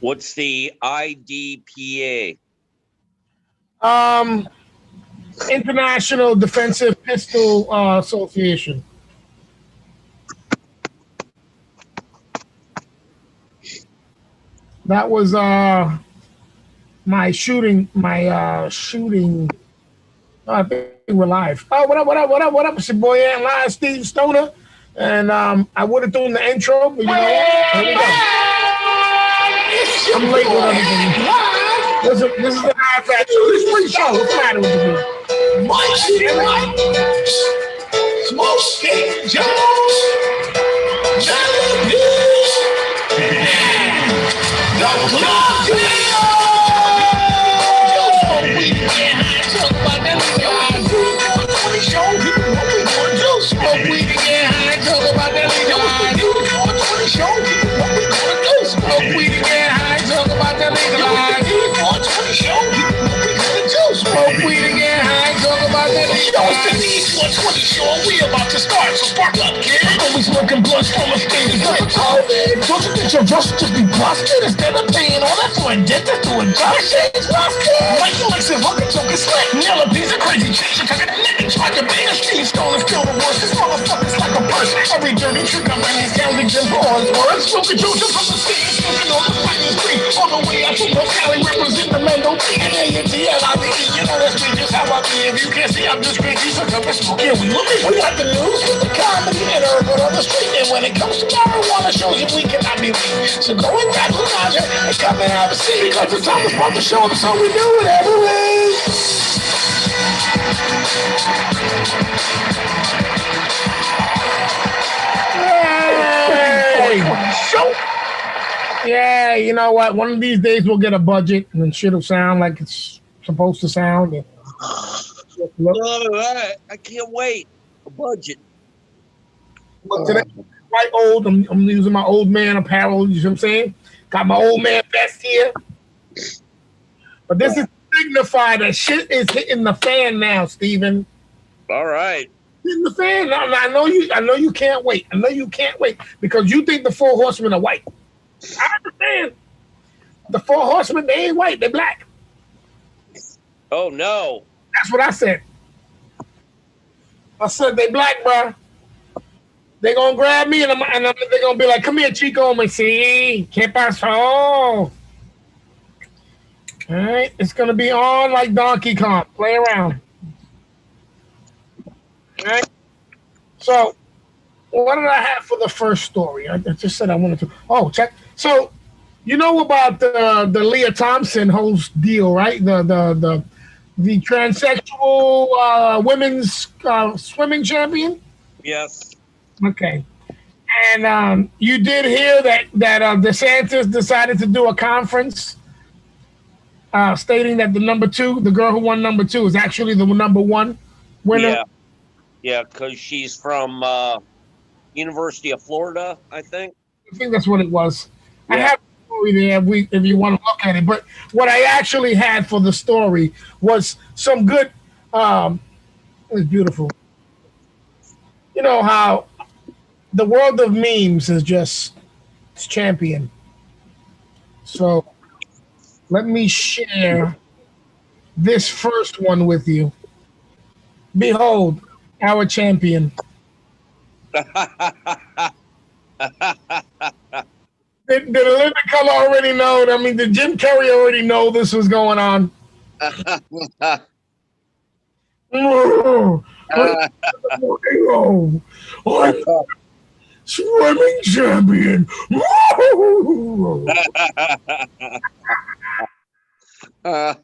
What's the IDPA? International Defensive Pistol Association. That was my shooting. I think we're live. Oh, what up? What up? What up? What up? It's your boy Ant Live, Steve Stoner, and I would have done the intro, but you know what? Here we go. I'm late with everything. This is the High Fat Show. What's the matter with you? Smoking Jones, Jellybees, the club we can't talk about that. We show people what we gonna do. Smoke weed and get high, talk about that. We show people what we gonna do. Smoke weed and get high, talk about that. We show people what we gonna do. Smoke weed and get high, talk about that. Yo, it's the TheD420 Show. We about to start, so spark up, kid. Always smoking blunts from a state of COVID. Don't you think your drugs should just be busted instead of paying all that for addicted to a drug shit? It's busted. Like you like some fucking token slick. Yellow piece of crazy shit. You took a nigga, tried to be a Steve Stone and kill the worst. This motherfucker's like a person. Every dirty trick I'm in his counting Jim Paul's words. Smoking Joseph from the city, smoking on the fighting street. All the way out to North Cali, represent the Mendo B-N-A-N-T-L-I-V-E. You know that's me, just how I be. If you can't see, I'm just crazy, so come and smoke. Yeah, we got the news with the comedy and urban on the street. And when it comes to marijuana shows, if we cannot be weak. So go and grab the Roger and come and have a seat. Because it's time to start the show, so we do whatever it is. Show. Yeah, you know what? One of these days we'll get a budget and shit'll sound like it's supposed to sound. And I can't wait. A budget. Look, today, quite old. I'm using my old man apparel. You know what I'm saying? Got my old man vest here. But this is to signify that shit is hitting the fan now, Steven. All right. Hitting the fan. I know you can't wait. I know you can't wait because you think the four horsemen are white. I understand. The four horsemen, they ain't white. They're black. Oh, no. That's what I said. I said they black, bro. They gonna grab me and they're gonna be like, "Come here, Chico." I'm like, "See, ¿qué pasó?" All right, it's gonna be on like Donkey Kong. Play around. All right. So, what did I have for the first story? I just said I wanted to. Oh, check. So, you know about the Leah Thompson host deal, right? The transsexual women's swimming champion. Yes. Okay. And you did hear that DeSantis decided to do a conference stating that the girl who won number 2 is actually the number 1 winner. Yeah, because she's from University of Florida, I think. I think that's what it was. Yeah. I have a story there if you want to look at it. But what I actually had for the story was some good, it was beautiful. You know how the world of memes is just champion. So let me share this first one with you. Behold, our champion. Did the living color already know? I mean, did Jim Carrey already know this was going on? Swimming champion. I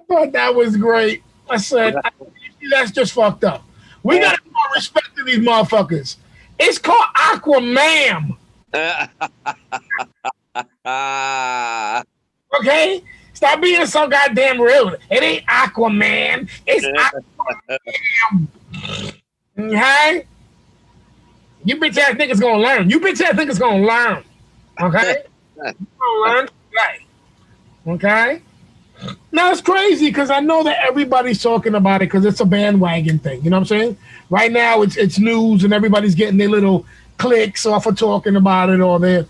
thought that was great. I said, that's just fucked up. We got to give more respect to these motherfuckers. It's called Aquaman. Okay? Stop being so goddamn rude. It ain't Aquaman. It's Aquaman. Okay? You bitch ass niggas gonna learn. You bitch ass niggas gonna learn. Okay? You gonna learn today. Okay? Now it's crazy because I know that everybody's talking about it because it's a bandwagon thing. You know what I'm saying? Right now it's news and everybody's getting their little clicks off of talking about it or their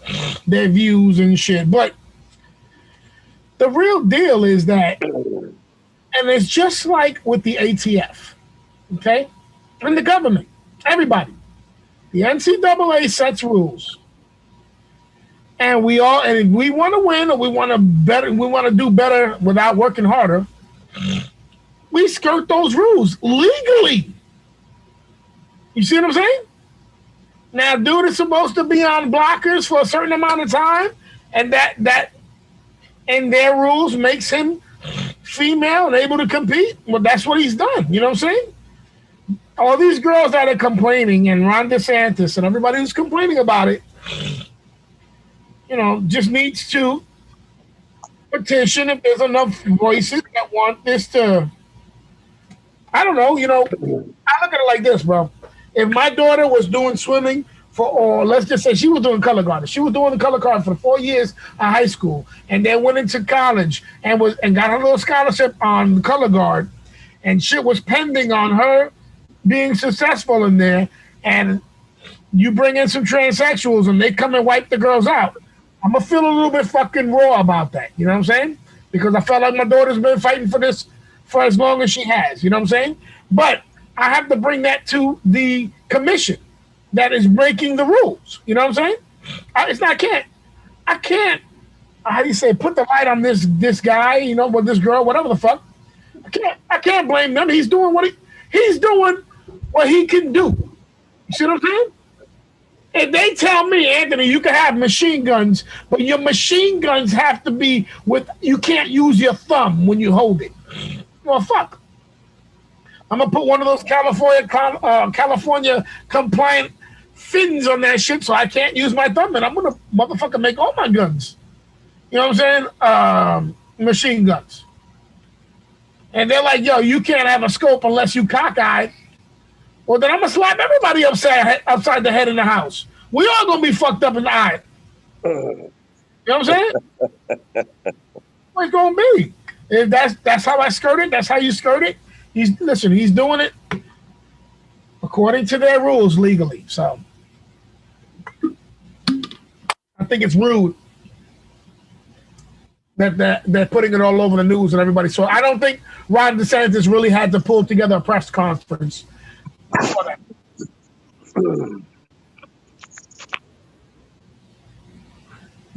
views and shit. But the real deal is that, and it's just like with the ATF, okay, and the government, everybody. The NCAA sets rules, and and if we want to win or we want to do better without working harder, we skirt those rules legally. You see what I'm saying? Now, dude is supposed to be on blockers for a certain amount of time, and that and their rules makes him female and able to compete. Well, that's what he's done. You know what I'm saying? All these girls that are complaining, and Ron DeSantis and everybody who's complaining about it, just needs to petition if there's enough voices that want this to. I don't know. I look at it like this, bro. If my daughter was doing swimming or let's just say she was doing color guard. She was doing the color guard for 4 years of high school, and then went into college and got a little scholarship on color guard, and shit was pending on her being successful in there, and you bring in some transsexuals and they come and wipe the girls out. I'm gonna feel a little bit fucking raw about that. You know what I'm saying? Because I felt like my daughter's been fighting for this for as long as she has. You know what I'm saying? But I have to bring that to the commission that is breaking the rules. You know what I'm saying? I can't. How do you say? Put the light on this guy. With this girl, whatever the fuck. I can't blame them. He's doing what he can do. You see what I'm saying? If they tell me, Anthony, you can have machine guns, but your machine guns have to be you can't use your thumb when you hold it. Well, fuck. I'm gonna put one of those California compliant fins on that shit, so I can't use my thumb, and I'm gonna motherfucker make all my guns. You know what I'm saying? Machine guns. And they're like, yo, you can't have a scope unless you cockeyed. Well, then I'm gonna slap everybody upside the head in the house. We all gonna be fucked up in the eye. You know what I'm saying? What it's gonna be? If that's how I skirt it. That's how you skirt it. He's doing it according to their rules legally. So I think it's rude that they're putting it all over the news and everybody. So I don't think Ron DeSantis really had to pull together a press conference.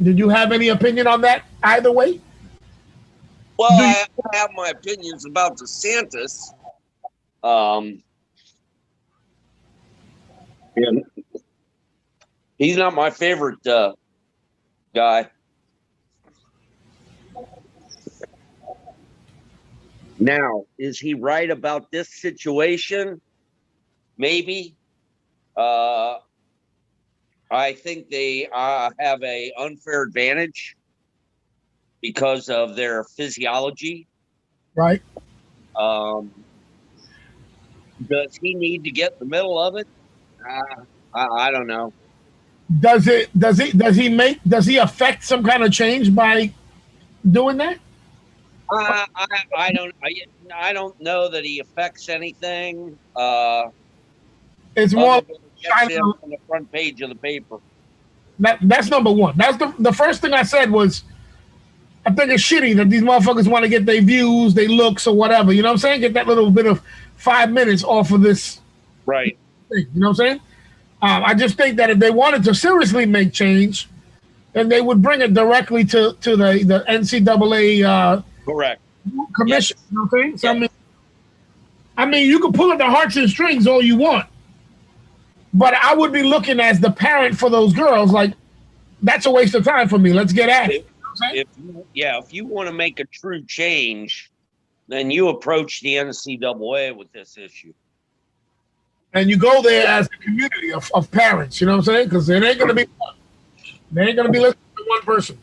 Did you have any opinion on that either way? Well, I have my opinions about DeSantis. He's not my favorite guy. Now, is he right about this situation? Maybe. I think they have an unfair advantage because of their physiology. Right. Does he need to get in the middle of it? I don't know. Does he affect some kind of change by doing that? I don't know that he affects anything. It's more on the front page of the paper. That's number one. That's the first thing I said was, I think it's shitty that these motherfuckers want to get their views, their looks, or whatever. You know what I'm saying? Get that little bit of 5 minutes off of this. Right. Thing, you know what I'm saying? I just think that if they wanted to seriously make change, then they would bring it directly to the NCAA correct commission. Yes. You know what I'm saying? So I mean, you can pull at the hearts and strings all you want, but I would be looking as the parent for those girls like, that's a waste of time for me. Let's get at it. If you want to make a true change, then you approach the NCAA with this issue. And you go there as a community of parents, you know what I'm saying? Because it ain't going to be one. They ain't going to be listening to one person.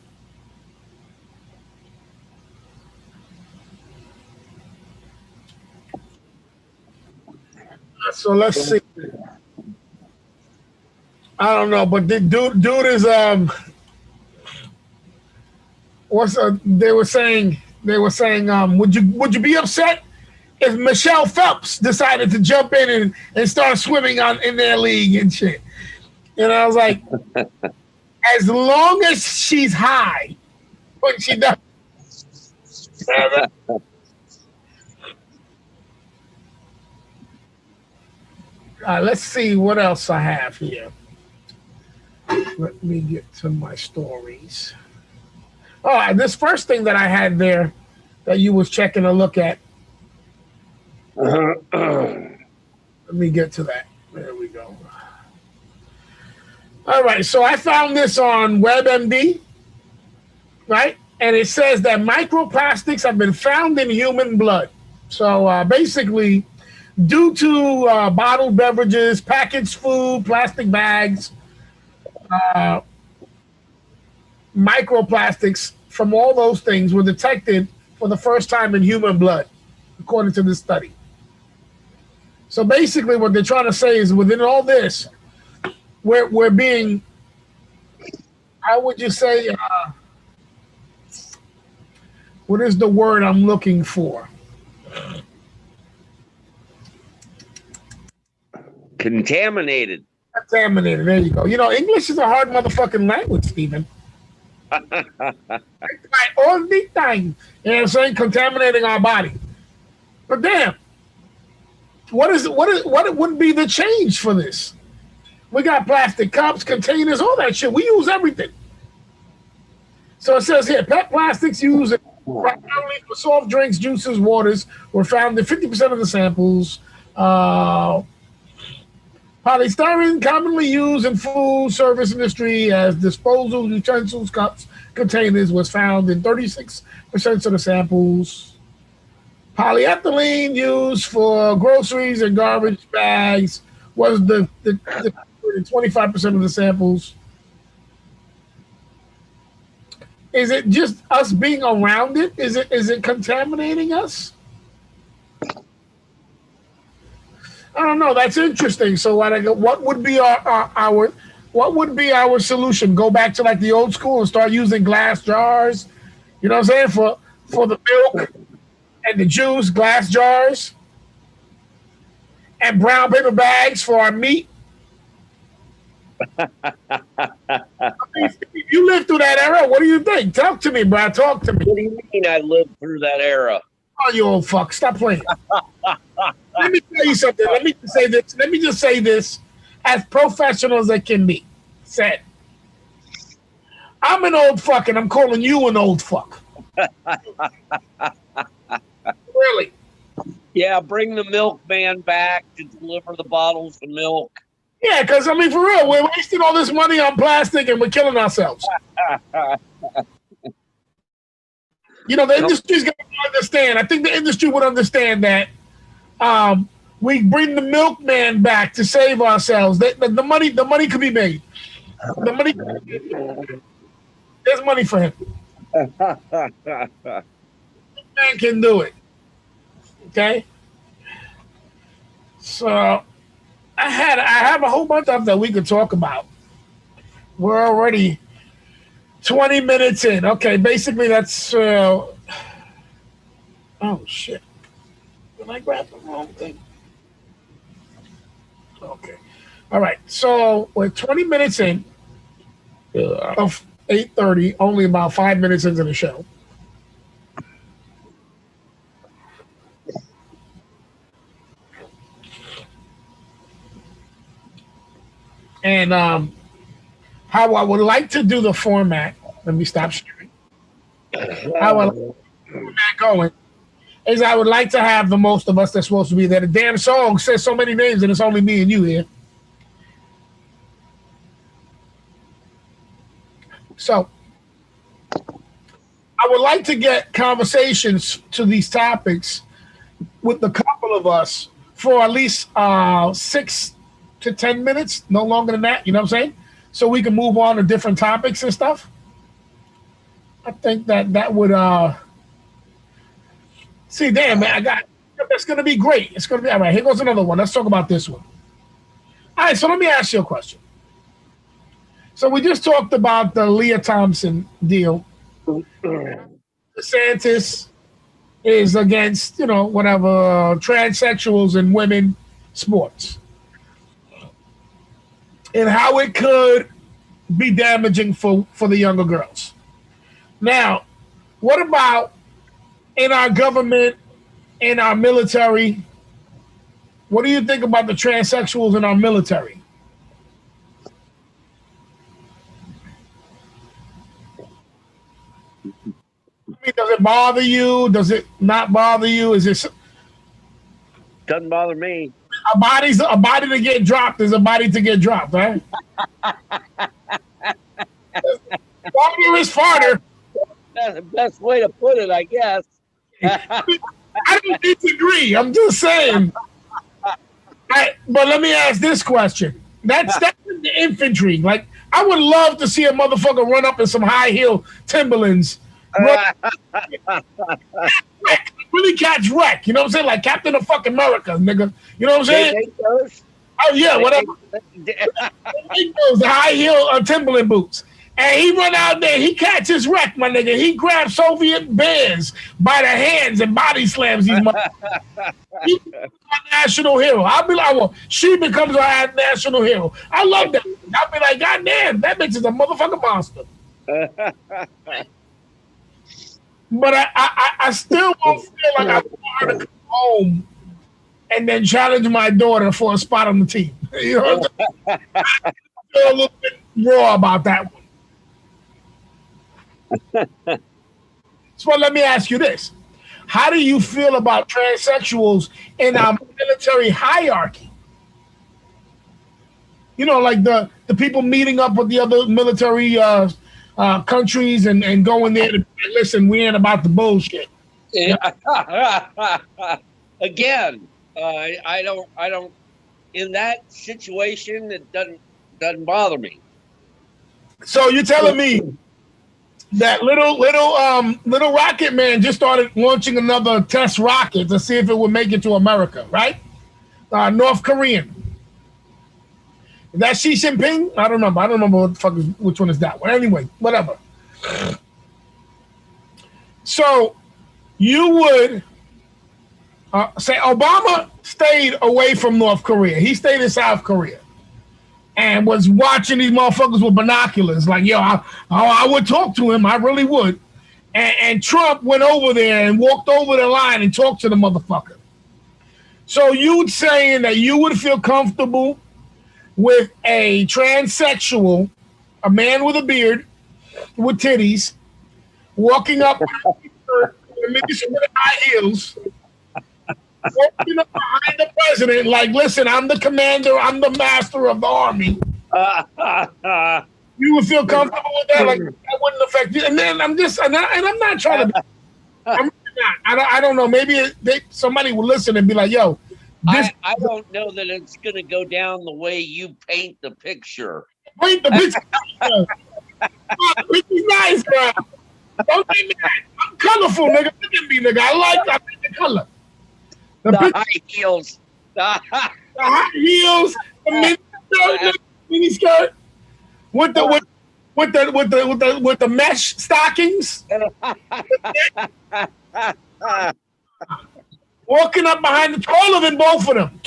So let's see. I don't know, but the dude is they were saying would you be upset if Michelle Phelps decided to jump in and start swimming in their league and shit? And I was like, as long as she's high when she does. Let's see what else I have here. Let me get to my stories. Oh, this first thing that I had there that you was checking a look at. Let me get to that. There we go. All right, so I found this on WebMD, right? And it says that microplastics have been found in human blood. So basically, due to bottled beverages, packaged food, plastic bags, microplastics from all those things were detected for the first time in human blood, according to this study. So basically, what they're trying to say is within all this, we're being, how would you say, what is the word I'm looking for? Contaminated. Contaminated. There you go. You know, English is a hard motherfucking language, Stephen. All the time. You know what I'm saying? Contaminating our body. But damn, what would be the change for this? We got plastic cups, containers, all that shit. We use everything. So it says here, PET plastics used primarily for soft drinks, juices, waters were found in 50% of the samples. Polystyrene, commonly used in food service industry as disposal utensils, cups, containers, was found in 36% of the samples. Polyethylene used for groceries and garbage bags was the 25% of the samples. Is it just us being around it? Is it contaminating us? I don't know. That's interesting. So what would be our solution? Go back to like the old school and start using glass jars. You know what I'm saying? For the milk and the juice, glass jars, and brown paper bags for our meat. If you lived through that era, what do you think? Talk to me, bro. Talk to me. What do you mean I lived through that era? Oh, you old fuck. Stop playing. Let me tell you something. Let me just say this as professional as I can be. Said, I'm an old fuck and I'm calling you an old fuck. Really? Yeah, bring the milkman back to deliver the bottles of milk. Yeah, because, I mean, for real, we're wasting all this money on plastic and we're killing ourselves. You know, the industry's got to understand. I think the industry would understand that we bring the milkman back to save ourselves. The money could be made. The money, there's money for him. Man can do it. Okay? So I have a whole bunch of stuff that we could talk about. We're already 20 minutes in. Okay, basically that's oh shit. Did I grab the wrong thing? Okay. All right. So we're 20 minutes in of 8:30, only about 5 minutes into the show. And how I would like to do the format, let me stop sharing. How I like the format going is I would like to have the most of us that's supposed to be there. The damn song says so many names and it's only me and you here. So I would like to get conversations to these topics with the couple of us for at least 6 to 10 minutes, no longer than that, you know what I'm saying? So we can move on to different topics and stuff. I think that would see, damn man, that's gonna be great. It's gonna be all right. Here goes another one. Let's talk about this one. All right, so let me ask you a question. So we just talked about the Leah Thompson deal. DeSantis is against, whatever, transsexuals and women sports. and how it could be damaging for the younger girls. Now, what about in our government, in our military? What do you think about the transsexuals in our military? I mean, does it bother you? Does it not bother you? Is it Doesn't bother me. a body to get dropped is a body to get dropped, right? Farther is farther. That's the best way to put it, I guess. I don't disagree. I'm just saying. But let me ask this question. That's in the infantry. Like, I would love to see a motherfucker run up in some high heel Timberlands. Really catch wreck. You know what I'm saying? Like Captain of fucking America, nigga. You know what I'm saying? Oh, yeah, whatever. Those high heel Timberland boots. And he run out there, he catches wreck, my nigga. He grabs Soviet bears by the hands and body slams these motherfuckers. He's a national hero. I'll be like, well, she becomes our national hero. I love that. I'll be like, God damn, that bitch is a motherfucking monster. But I still won't feel like I want her to come home and then challenge my daughter for a spot on the team. You know what I'm saying? I feel a little bit raw about that one. So let me ask you this. How do you feel about transsexuals in our military hierarchy? You know, like the people meeting up with the other military countries and going there to listen, we ain't about the bullshit. Yeah. Again, I don't. In that situation, it doesn't bother me. So you're telling me that little rocket man just started launching another test rocket to see if it would make it to America, right? North Korean. Is that Xi Jinping? I don't remember. I don't remember what the fuck which one is that one. Anyway, whatever. So you would say Obama stayed away from North Korea. He stayed in South Korea and was watching these motherfuckers with binoculars. Like, yo, I would talk to him. I really would. And Trump went over there and walked over the line and talked to the motherfucker. So you saying that you would feel comfortable with a transsexual, a man with a beard, with titties, walking up with high heels, walking up behind the president, like, listen, I'm the commander, I'm the master of the army. You would feel comfortable with that? Like, that wouldn't affect you. And then I'm not trying to be, I don't know, maybe somebody will listen and be like, yo, I don't know that it's going to go down the way you paint the picture. Paint the picture. The picture's nice, bro. Don't be mad. I'm colorful, nigga. Look at me, nigga. I like the color. The high heels. The high heels. The mini skirt. With the mesh stockings. Walking up behind the taller than both of them.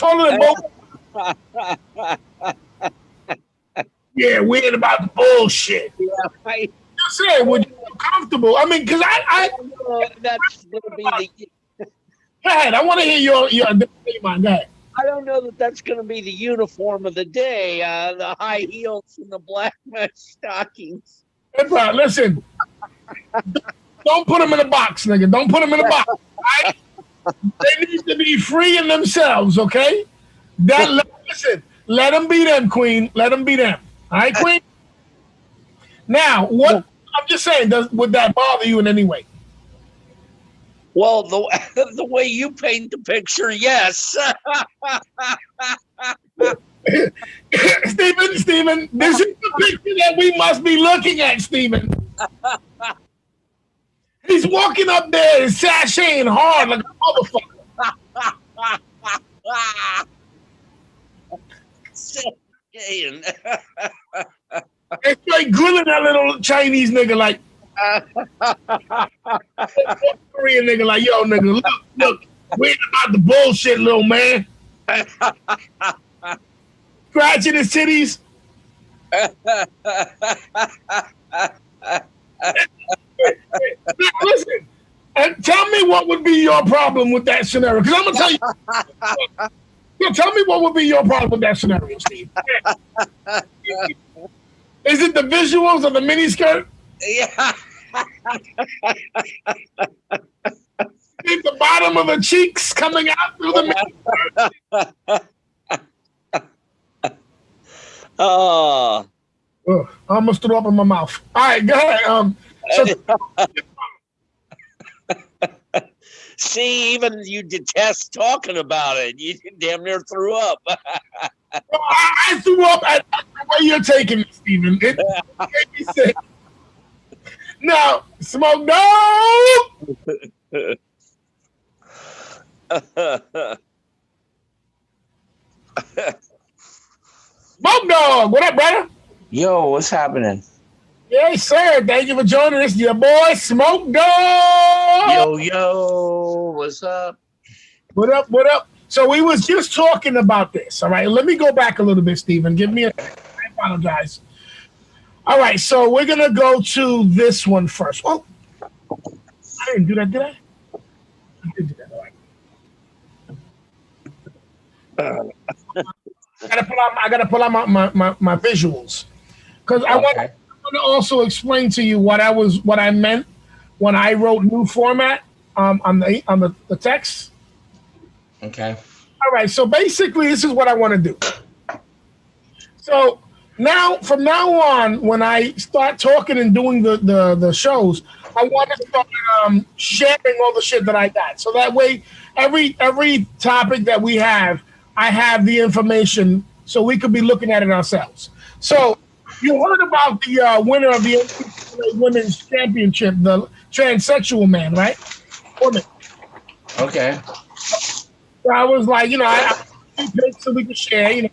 Yeah, we ain't about the bullshit. Yeah, right. Just say, would you feel comfortable? I mean, because that's going to be the. Go ahead. I want to hear your mind. Go ahead. I don't know that that's going to be the uniform of the day. The high heels and the black mesh stockings. Hey, bro, listen. Don't put them in a box, nigga. Don't put them in a box. Right? They need to be free in themselves, okay? Listen, let them be them, Queen. Let them be them. All right, Queen? Now, what I'm just saying, would that bother you in any way? Well, the way you paint the picture, yes. Stephen, this is the picture that we must be looking at, Stephen. He's walking up there and sashaying hard like a motherfucker. It's like grilling that little Chinese nigga like Korean nigga like, yo, nigga, look, we ain't about the bullshit, little man. Scratching his titties. Now, listen, and tell me what would be your problem with that scenario. Because I'm gonna tell you. Tell me what would be your problem with that scenario, Steve. Is it the visuals of the miniskirt? Yeah. Is the bottom of the cheeks coming out through the miniskirt? Oh. Ugh, I almost threw up in my mouth. All right, go ahead. So, See, even you detest talking about it. You damn near threw up. I threw up at the way you're taking it, Steven. It made me sick. Now, Smoke Dog! Smoke Dog, what up, brother? Yo, what's happening? Yes, sir. Thank you for joining us, your boy Smoke Dog. Yo, what's up? What up? What up? So we was just talking about this. All right, let me go back a little bit, Steven. Give me a. I apologize. All right, so we're gonna go to this one first. Oh, I didn't do that, did I? I did do that. All right. I gotta pull out my visuals because I want to also explain to you what I meant when I wrote new format on the text. Okay. All right. So basically, this is what I want to do. So now, from now on, when I start talking and doing the shows, I want to start sharing all the shit that I got. So that way, every topic that we have, I have the information, so we could be looking at it ourselves. So you heard about the winner of the NCAA Women's Championship, the transsexual man, right? Woman. Okay. So I was like, I pics so we can share, you know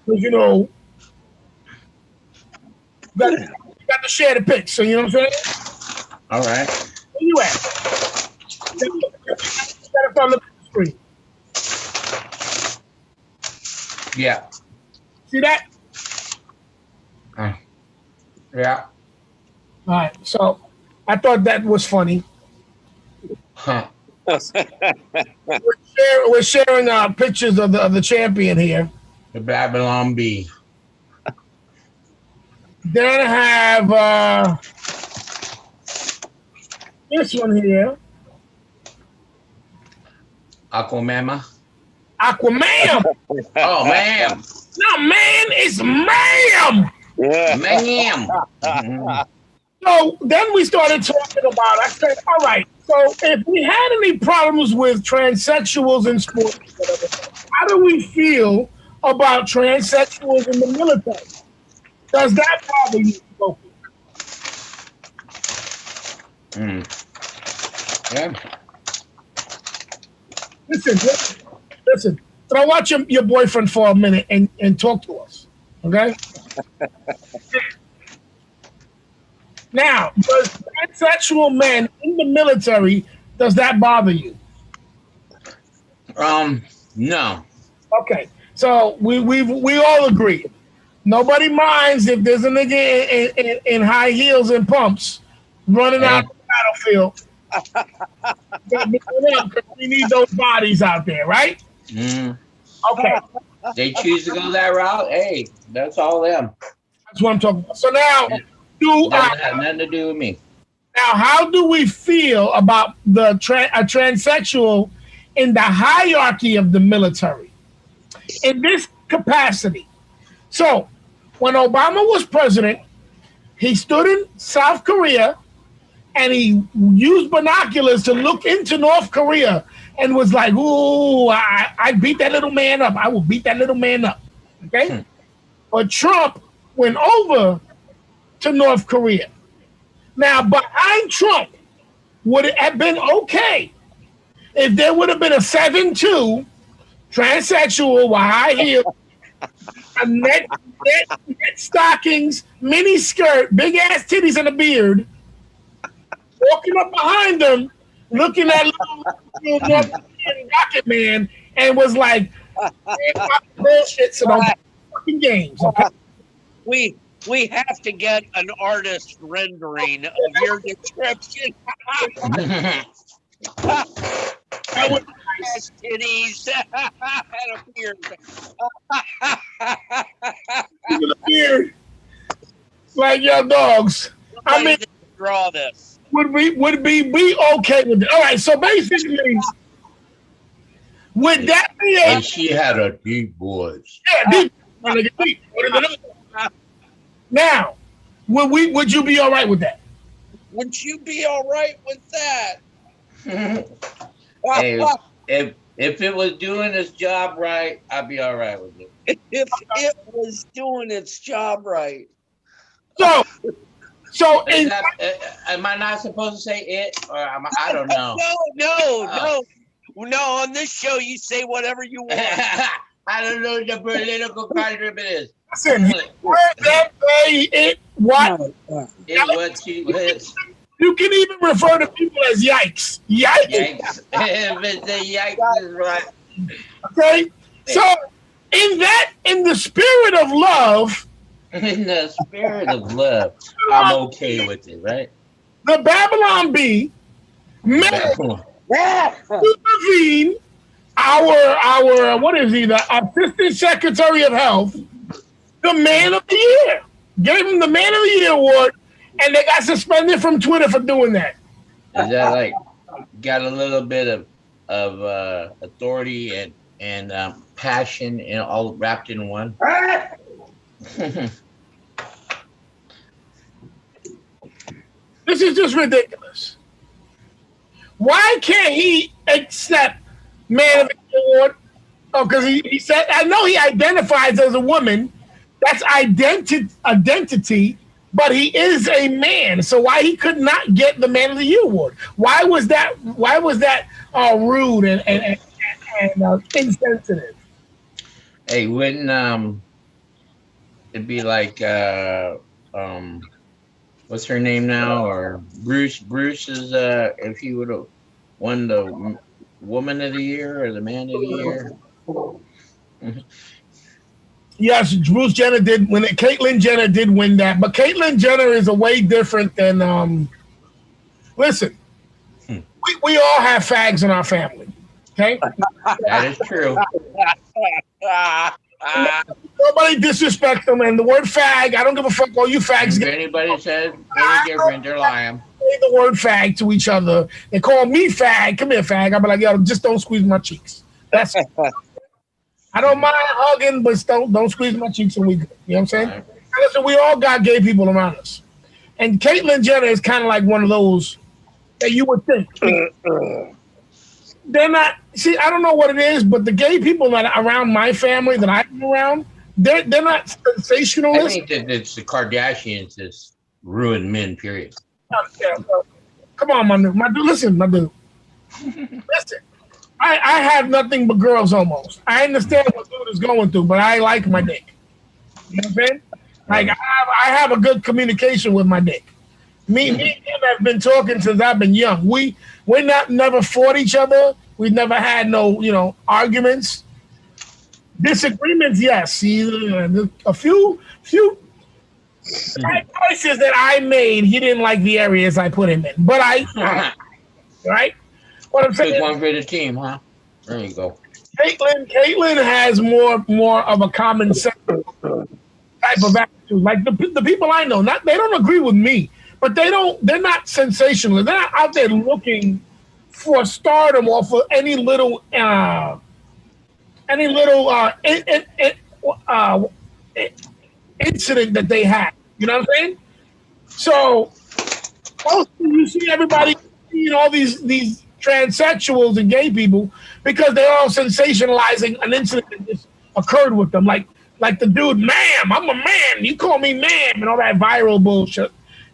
what I'm saying? Because, you got to share the pics, so you know what I'm saying? All right. Where you at? You got to start looking at the screen. Yeah. See that? Yeah. All right. So I thought that was funny. Huh. We're sharing pictures of the champion here. The Babylon Bee. Then I have this one here. Aquamama. Aquaman. Oh, ma'am. No, man, it's ma'am. Ma'am. So then we started talking about, I said, all right, so if we had any problems with transsexuals in sports, how do we feel about transsexuals in the military? Does that bother you, Loki? Yeah. Listen. Throw out your boyfriend for a minute and talk to us, okay? Now, does transsexual men in the military, does that bother you? No. Okay, so we all agree. Nobody minds if there's a nigga in high heels and pumps running out of the battlefield. We need those bodies out there, right? Okay. They choose to go that route. Hey, that's all them. That's what I'm talking about. So now, Doesn't have nothing to do with me. Now, how do we feel about a transsexual in the hierarchy of the military in this capacity? So, when Obama was president, he stood in South Korea and he used binoculars to look into North Korea and was like, ooh, I beat that little man up. I will beat that little man up. Okay? But Trump went over to North Korea. Now, behind Trump, would it have been okay if there would have been a 7'2" transsexual with high heels, a net stockings, mini skirt, big ass titties, and a beard, walking up behind them, looking at little Rocket Man, and was like, bullshit, so don't fucking games. Okay? we have to get an artist rendering of your description. That was Has titties and a beard. with a beard, like your dogs. I Somebody mean, that can draw this. would be okay with it? All right. So basically, would that be a And she had a deep voice. deep? Deep. Now, would you be all right with that? Would you be all right with that? Hey, if it was doing its job right, I'd be all right with it. If it was doing its job right. So Is in, that, am I not supposed to say it, or I don't know? No. On this show, you say whatever you want. I don't know what the political concept is. listen, where that say it what It's what she was. you can even refer to people as yikes. Yikes. Yikes. If it's a yikes, is right. Okay. So in the spirit of love, In the spirit of love, I'm okay with it, right? the Babylon Bee met Levine, our what is he, the Assistant Secretary of Health, the Man of the Year. Gave him the Man of the Year award, and they got suspended from Twitter for doing that. Is that like got a little bit of authority and passion and all wrapped in one? This is just ridiculous. Why can't he accept Man of the Year award? Oh, because he said, I know he identifies as a woman. That's identity, but he is a man. So why he could not get the Man of the Year award? Why was that rude and insensitive? Hey, wouldn't it'd be like what's her name now? Or Bruce is if he would have won the Woman of the Year or the Man of the Year. Yes, Bruce Jenner did win it. Caitlyn Jenner did win that, but Caitlyn Jenner is a way different than. Listen, we all have fags in our family. Okay, That is true. nobody disrespect them. And the word fag, I don't give a fuck. All you fags If anybody says any different, they're lying. say the word fag to each other. They call me fag. Come here, fag. I'm like, yo, just don't squeeze my cheeks. That's. I don't mind hugging, but don't squeeze my cheeks and we good. You know what I'm saying? Right. Listen, we all got gay people around us. And Caitlyn Jenner is kind of like one of those that you would think. They're not, see, I don't know what it is, but the gay people that are around my family that I'm around, they're not I sensationalists. think that it's the Kardashians that's ruined men, period. Come on, my dude. Listen, my dude. Listen. I have nothing but girls almost. I understand what dude is going through, but I like my dick. You know what I'm saying? Like I have a good communication with my dick. Me and him have been talking since I've been young. We're never fought each other. We've never had no arguments. Disagreements, yes. A few choices that I made, he didn't like the areas I put him in. But right? What I'm saying, Took one for the team, huh? There you go. Caitlyn has more of a common sense type of attitude. Like the people I know, they don't agree with me, but they're not sensational. They're not out there looking for stardom or for any little incident that they have. You know what I'm saying? So mostly you see everybody, all these transsexuals and gay people because they're all sensationalizing an incident that just occurred with them. Like the dude, ma'am, I'm a man. You call me ma'am and all that viral bullshit.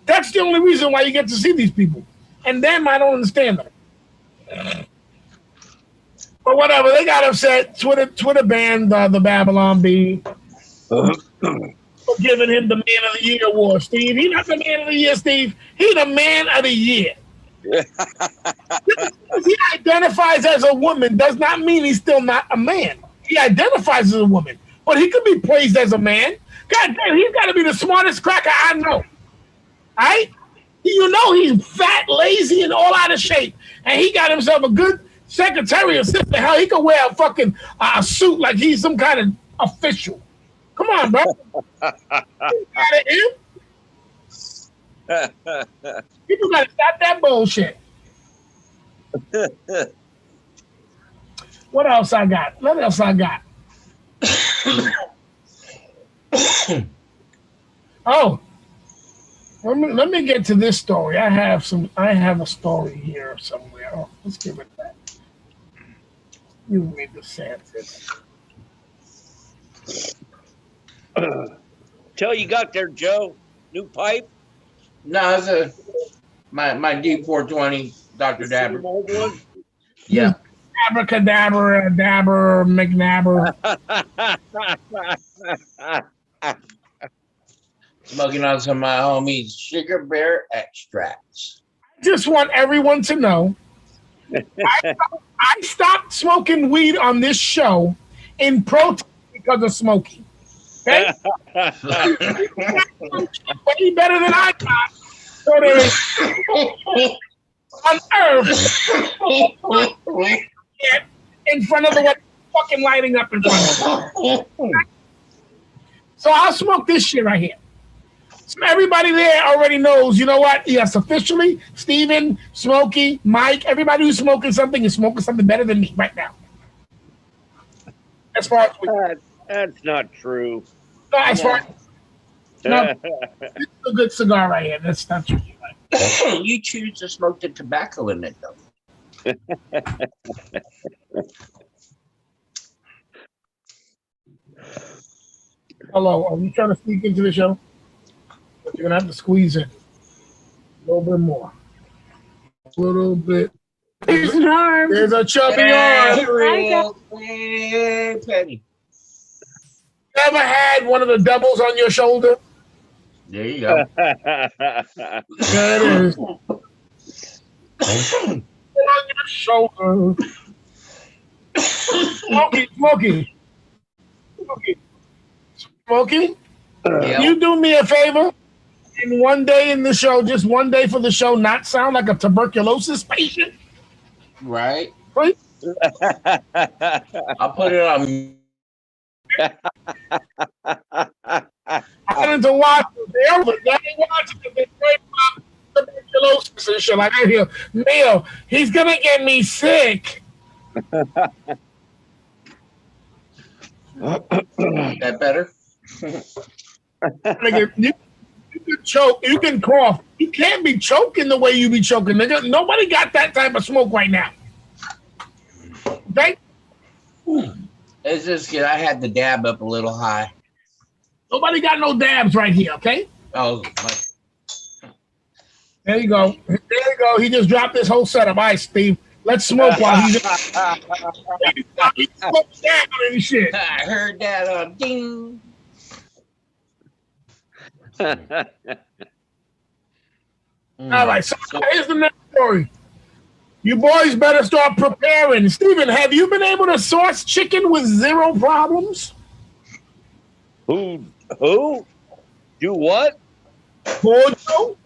That's the only reason why you get to see these people. And them, I don't understand them. But whatever, they got upset. Twitter banned the Babylon Bee for giving him the Man of the Year award, Steve. He's not the Man of the Year, Steve. He's the Man of the Year. He identifies as a woman does not mean he's still not a man. He identifies as a woman, but he could be praised as a man. God damn, he's got to be the smartest cracker I know. All right? You know he's fat, lazy, and all out of shape. And he got himself a good secretary or assistant. Hell, he could wear a fucking suit like he's some kind of official. Come on, bro. People got to stop that bullshit. What else I got? Oh, let me get to this story. I have a story here somewhere. Oh, let's give it that. You read the sentence. Tell you got there, Joe. New pipe. No, it's my D420 Dr. Dabber. Old one. Yeah. Abracadabra, dabber, McNabber. Smoking on some of my homies' sugar bear extracts. I just want everyone to know I stopped smoking weed on this show in protest because of smoking. Okay? Way better than I got. So there is on earth in front of the one fucking lighting up in front of me. So I'll smoke this shit right here. So everybody there already knows, you know what? Yes, officially, Steven, Smokey, Mike, everybody who's smoking something is smoking something better than me right now. As far as that's not true. no, as far no, it's a good cigar right here. That's not true. You choose to smoke the tobacco in it, though. Hello, are you trying to sneak into the show? You're gonna have to squeeze in a little bit more. A little bit. There's an arm. There's a chubby arm. Penny. You ever had one of the doubles on your shoulder? There you go. There it is. On your shoulder. Smokey. Yeah. You do me a favor. And one day in the show, just one day for the show, not sound like a tuberculosis patient. Right. Right? I'll put it on. I wanted to watch it. They watching it. They pray about tuberculosis and shit. Like I hear, Neil, he's gonna get me sick. That better? Nigga, you can choke, you can cough. You can't be choking the way you be choking, nigga. Nobody got that type of smoke right now. Okay? It's just I had the dab up a little high. Nobody got no dabs right here, okay? Oh, There you go. There you go. He just dropped this whole set of ice, Steve. Let's smoke while he's he's smoked down and shit. I heard that ding. All right, so here's the next story. You boys better start preparing. Steven, have you been able to source chicken with zero problems? Who? Do what? Mojo?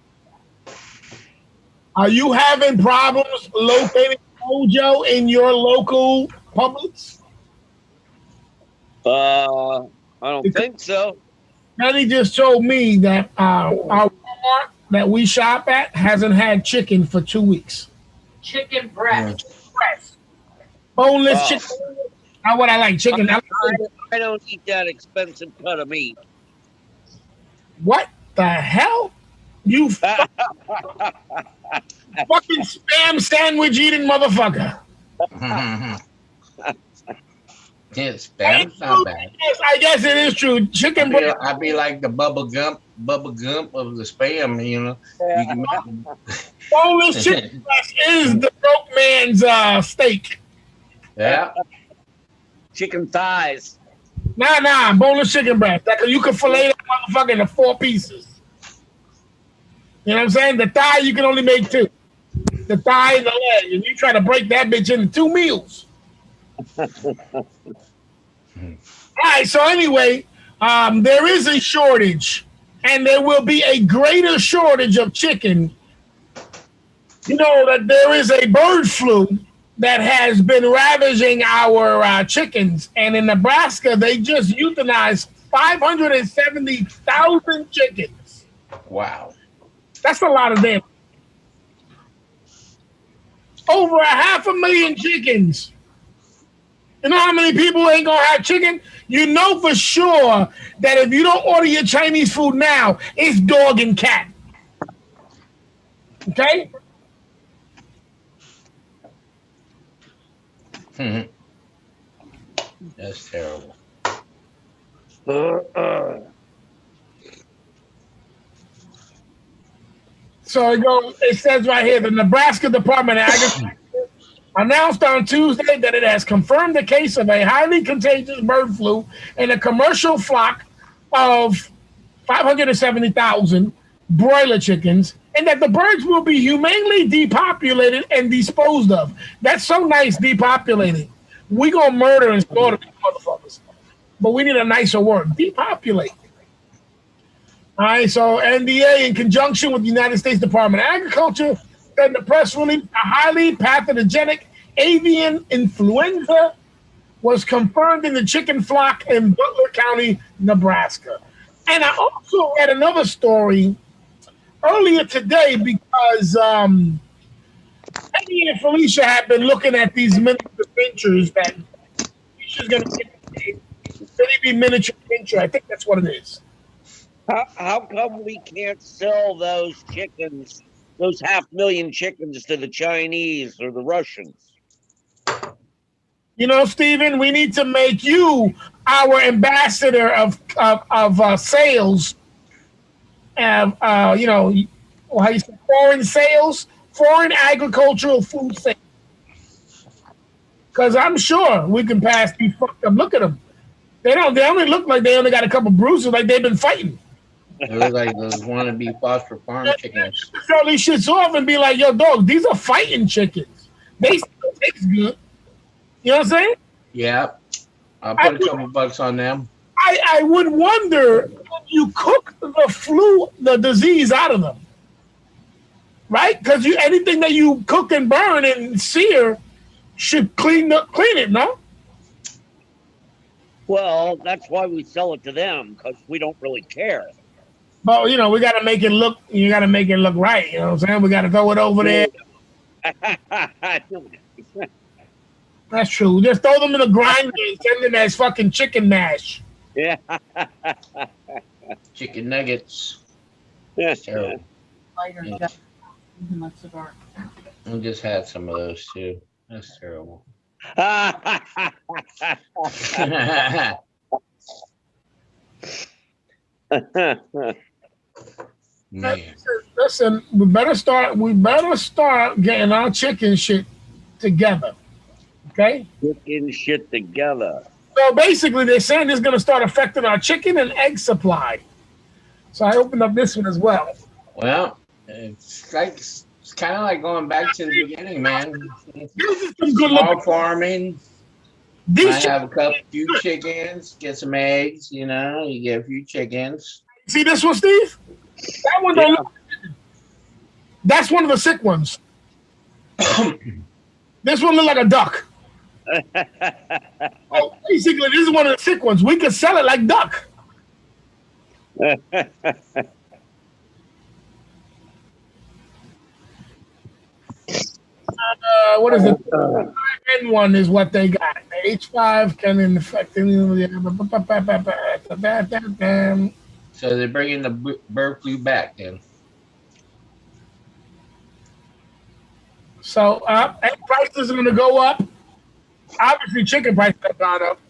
Are you having problems locating Mojo in your local Publix? I don't think so. Danny just told me that our Walmart that we shop at hasn't had chicken for 2 weeks. Chicken breast. Boneless chicken. Not what I like. Chicken. I don't eat that expensive cut of meat. What the hell? You fucking spam sandwich eating motherfucker. Yeah, spam's not bad. I guess it is true. Chicken breast. I'd be like the Bubba Gump of the spam, you know. You can Boneless chicken breast is the broke man's steak. Yeah. Chicken thighs. Nah, boneless chicken breast. You can fillet that motherfucker into 4 pieces. You know what I'm saying? The thigh you can only make 2. The thigh and the leg, and you try to break that bitch into 2 meals. All right. So anyway, There is a shortage, and there will be a greater shortage of chicken. You know that there is a bird flu that has been ravaging our chickens, and in Nebraska, they just euthanized 570,000 chickens. Wow. That's a lot of them. Over 500,000 chickens. You know how many people ain't gonna have chicken? You know for sure that if you don't order your Chinese food now, it's dog and cat. Okay? That's terrible. So it says right here, the Nebraska Department of Agriculture announced on Tuesday that it has confirmed the case of a highly contagious bird flu in a commercial flock of 570,000 broiler chickens, and that the birds will be humanely depopulated and disposed of. That's so nice, depopulated. We gonna murder and slaughter these motherfuckers, but we need a nicer word: depopulate. All right, so NDA, in conjunction with the United States Department of Agriculture, said in the press release, a highly pathogenic avian influenza was confirmed in the chicken flock in Butler County, Nebraska. And I also read another story earlier today because Eddie and Felicia have been looking at these miniature pinchers that Felicia's going to get a baby miniature pincher. I think that's what it is. How come we can't sell those chickens, those 500,000 chickens, to the Chinese or the Russians? You know, Stephen, we need to make you our ambassador of sales. You know, how you say foreign sales, foreign agricultural food sales. Because I'm sure we can pass these fucked up. Look at them. They only look like they only got a couple bruises, like they've been fighting. They look like those wannabe Foster Farm chickens. Throw these shits off and be like, yo, dog, these are fighting chickens. They still taste good. You know what I'm saying? Yeah. I'll put a couple bucks on them. I would wonder if you cook the disease out of them. Right? Because anything that you cook and burn and sear should clean it, no? Well, that's why we sell it to them, because we don't really care. But you know, we got to make it look. You got to make it look right. You know what I'm saying? We got to throw it over there. That's true. Just throw them in the grinder and send them as fucking chicken mash. Yeah. Chicken nuggets. Yeah. Terrible. I just had some of those too. That's terrible. Man. Listen, we better start getting our chicken shit together. Okay? Chicken shit together. So basically, they're saying this is going to start affecting our chicken and egg supply. So I opened up this one as well. Well, it's kind of like going back to the beginning, man. Small farming. Might have a few chickens, get some eggs. You know, you get a few chickens. See this one, Steve? That one don't look. That's one of the sick ones. This one look like a duck. Oh, basically, this is one of the sick ones. We could sell it like duck. What is it? N1 is what they got. The H5 can infect. So they're bringing the bird flu back then. So egg prices are going to go up. Obviously, chicken prices have gone up.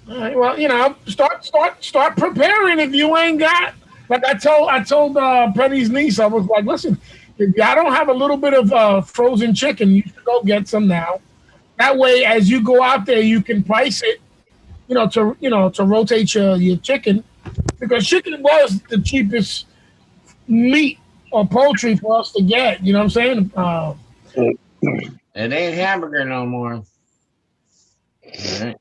All right, well, you know, start preparing if you ain't got. Like I told Penny's niece, I was like, listen, if y'all don't have a little bit of frozen chicken, you should go get some now. That way, as you go out there, you can price it, to rotate your chicken, because chicken was the cheapest meat or poultry for us to get. You know what I'm saying? It ain't hamburger no more. Right.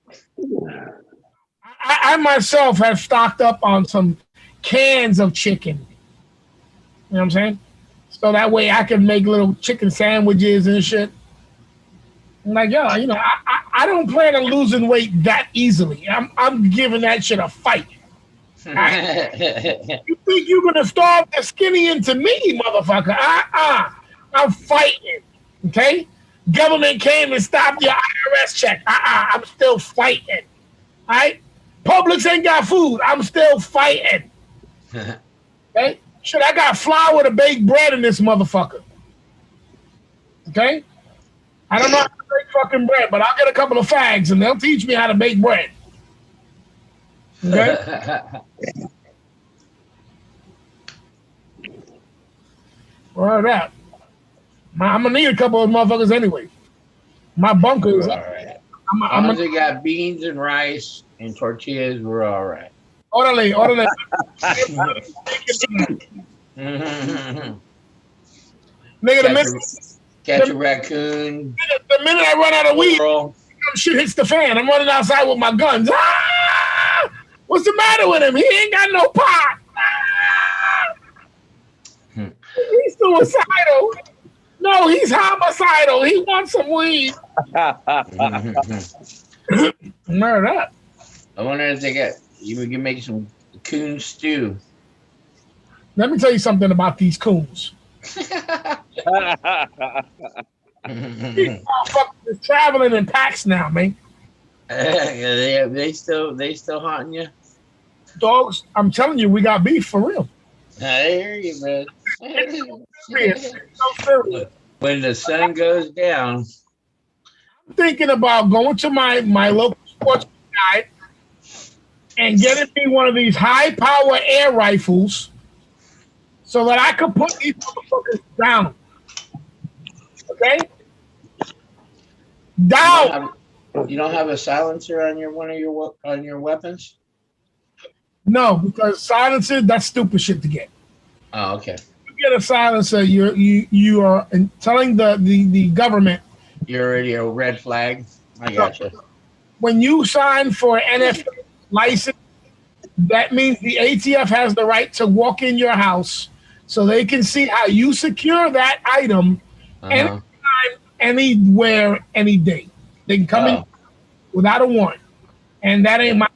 I myself have stocked up on some cans of chicken. You know what I'm saying? So that way I can make little chicken sandwiches and shit. I'm like, yo, you know, I don't plan on losing weight that easily. I'm giving that shit a fight. Right? You think you're gonna starve the skinny into me, motherfucker? I'm fighting. Okay? Government came and stopped your IRS check. I'm still fighting. All right? Publix ain't got food. I'm still fighting. Okay? Shit, I got flour to bake bread in this motherfucker. Okay? I don't know how to bake fucking bread, but I'll get a couple of fags and they'll teach me how to bake bread. Okay? Word up. I'm gonna need a couple of motherfuckers anyway. My bunker is all right. As long as they got beans and rice and tortillas, we're all right. Orderly. Nigga, catch a raccoon. The minute I run out of weed, shit hits the fan. I'm running outside with my guns. Ah! What's the matter with him? He ain't got no pot. Ah! He's suicidal. No, he's homicidal. He wants some weed. Murder up. I wonder if you can make some coon stew. Let me tell you something about these coons. These motherfuckers traveling in packs now, man. They still haunting you? Dogs, I'm telling you, we got beef for real. I hear you, man. So when the sun goes down, I'm thinking about going to my local sports guy and getting me one of these high power air rifles so that I can put these motherfuckers down. Okay? Down. You don't have a silencer on your weapons? No, because silencer, that's stupid shit to get. Oh, okay. You get a silencer, you are telling the government. You're already a red flag. I gotcha. When you sign for an NFL license, that means the ATF has the right to walk in your house so they can see how you secure that item anytime, anywhere, any day. They can come in without a warrant. And that ain't I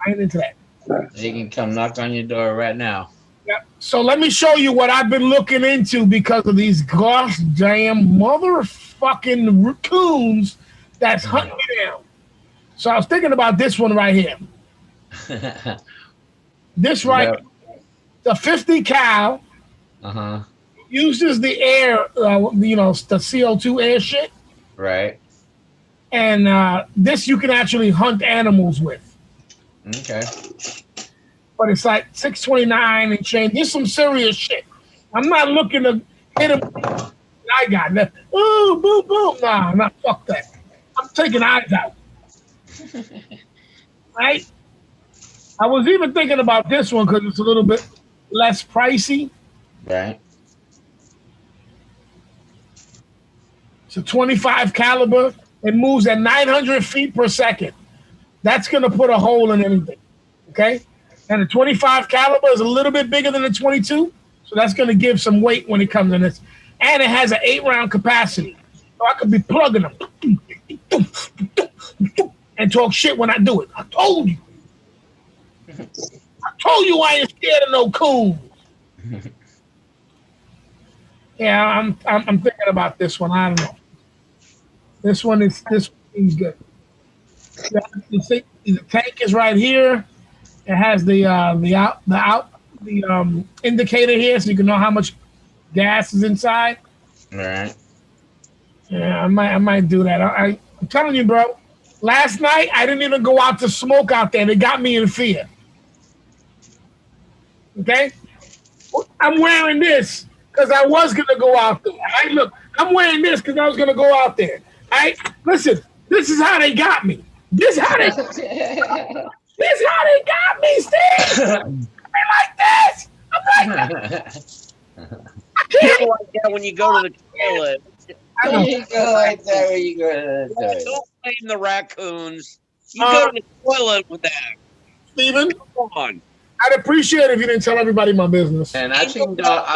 ain't into that. They can come knock on your door right now. Yep. So let me show you what I've been looking into because of these gosh damn motherfucking raccoons that's hunting me down. So I was thinking about this one right here. This right, the 50 cal uses the air, the CO2 air shit. Right. And this you can actually hunt animals with. Okay. But it's like 629 and change. This is some serious shit. I'm not looking to hit him. I got that. Oh, boom, boom. Nah, fuck that. I'm taking eyes out. Right? I was even thinking about this one because it's a little bit less pricey. Right. It's a 25 caliber. It moves at 900 feet per second. That's going to put a hole in anything. Okay? And the 25 caliber is a little bit bigger than the 22. So that's going to give some weight when it comes in this. And it has an 8-round capacity. So I could be plugging them and talk shit when I do it. I told you. I ain't scared of no coons. Yeah, I'm thinking about this one. I don't know. This one is good. The tank is right here. It has the indicator here, so you can know how much gas is inside. All right. Yeah, I might do that. I'm telling you, bro. Last night I didn't even go out to smoke out there. They got me in fear. Okay, I'm wearing this because I was gonna go out there. Right? Look, I'm wearing this because I was gonna go out there. Right? Listen, this is how they got me. This is how they got me, Steve. They like this. I'm like that. I can't like that when you go to the toilet. You go like that when you go to the toilet. Don't blame the raccoons. You go to the toilet with that. Steven. Come on. I'd appreciate it if you didn't tell everybody my business. And I seen Doc,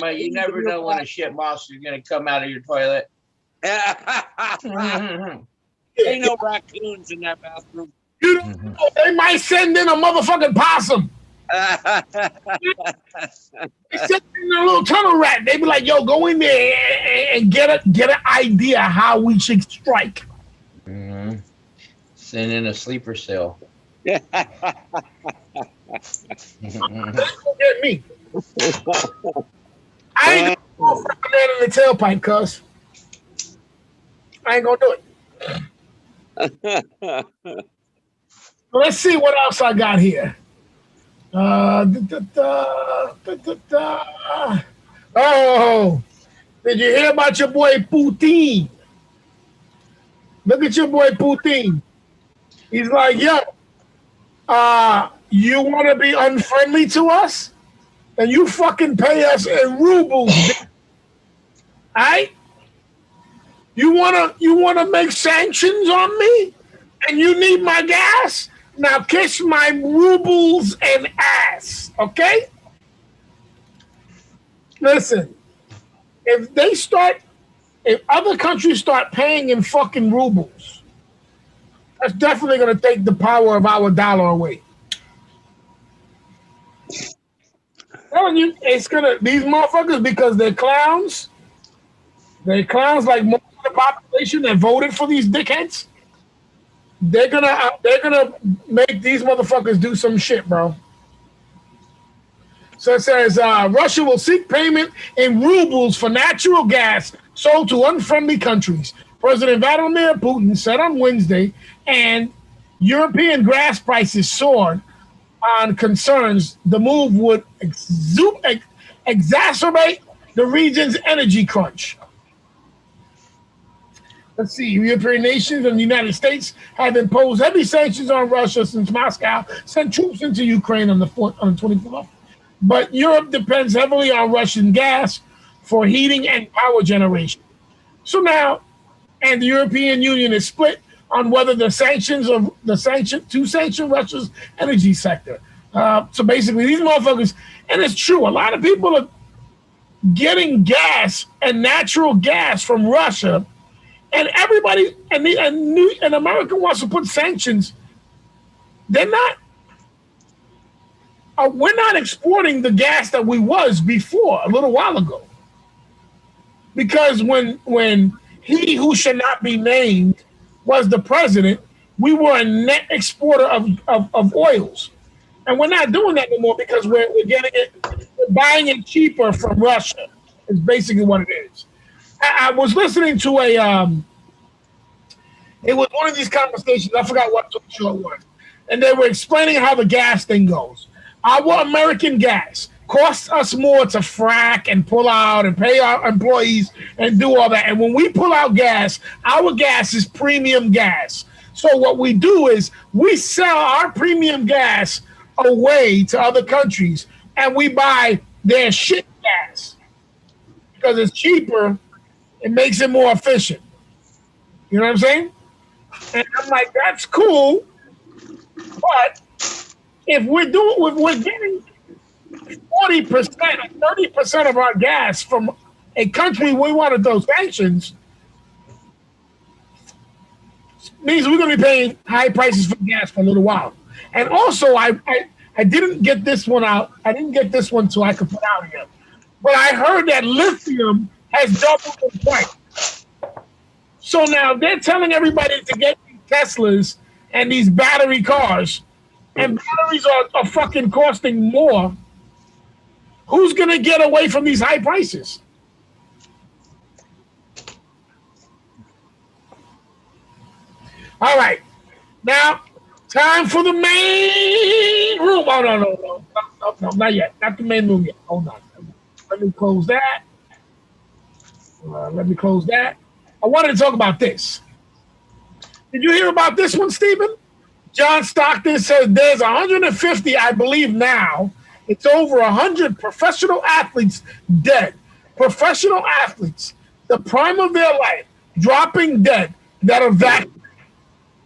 man. You never know when a shit monster is gonna come out of your toilet. Ain't no raccoons in that bathroom. You don't know. They might send in a motherfucking possum. They send in a little tunnel rat. They be like, "Yo, go in there and get an idea how we should strike." Send in a sleeper cell. Get me. I ain't gonna fucking man in the tailpipe, cuz. I ain't gonna do it. Let's see what else I got here. Oh, did you hear about your boy Putin? Look at your boy Putin. He's like, yo, you want to be unfriendly to us? And you fucking pay us in rubles. All right? You wanna make sanctions on me? And you need my gas? Now kiss my rubles and ass, okay? Listen, if other countries start paying in fucking rubles, that's definitely gonna take the power of our dollar away. I'm telling you, it's gonna, these motherfuckers, because they're clowns like most of the population that voted for these dickheads. They're gonna make these motherfuckers do some shit, bro. So it says Russia will seek payment in rubles for natural gas sold to unfriendly countries. President Vladimir Putin said on Wednesday, and European gas prices soared on concerns the move would exacerbate the region's energy crunch. Let's see, European nations and the United States have imposed heavy sanctions on Russia since Moscow sent troops into Ukraine on the 24th. But Europe depends heavily on Russian gas for heating and power generation. So now, and the European Union is split on whether to sanction Russia's energy sector. So basically, these motherfuckers, and it's true, a lot of people are getting gas and natural gas from Russia. And everybody, and America wants to put sanctions. They're not. We're not exporting the gas that we was before a little while ago. Because when he who should not be named was the president, we were a net exporter of oils, and we're not doing that anymore because we're buying it cheaper from Russia. Is basically what it is. I was listening to it was one of these conversations, I forgot what show it was, and they were explaining how the gas thing goes. Our American gas costs us more to frack and pull out and pay our employees and do all that. And when we pull out gas, our gas is premium gas. So what we do is we sell our premium gas away to other countries and we buy their shit gas. Because it's cheaper, it makes it more efficient. You know what I'm saying? And I'm like, that's cool, but if we're getting 40% or 30% of our gas from a country we want to throw sanctions, means we're going to be paying high prices for gas for a little while. And also, I didn't get this one out. I didn't get this one so I could put out here. But I heard that lithium has doubled in price. So now they're telling everybody to get these Teslas and these battery cars, and batteries are fucking costing more. Who's going to get away from these high prices? All right. Now, time for the main room. Oh, no, not yet. Not the main room yet. Hold on. Let me close that. I wanted to talk about this. Did you hear about this one, Stephen? John Stockton says there's 150, I believe now, it's over 100 professional athletes dead. Professional athletes, the prime of their life, dropping dead, that are vaccinated,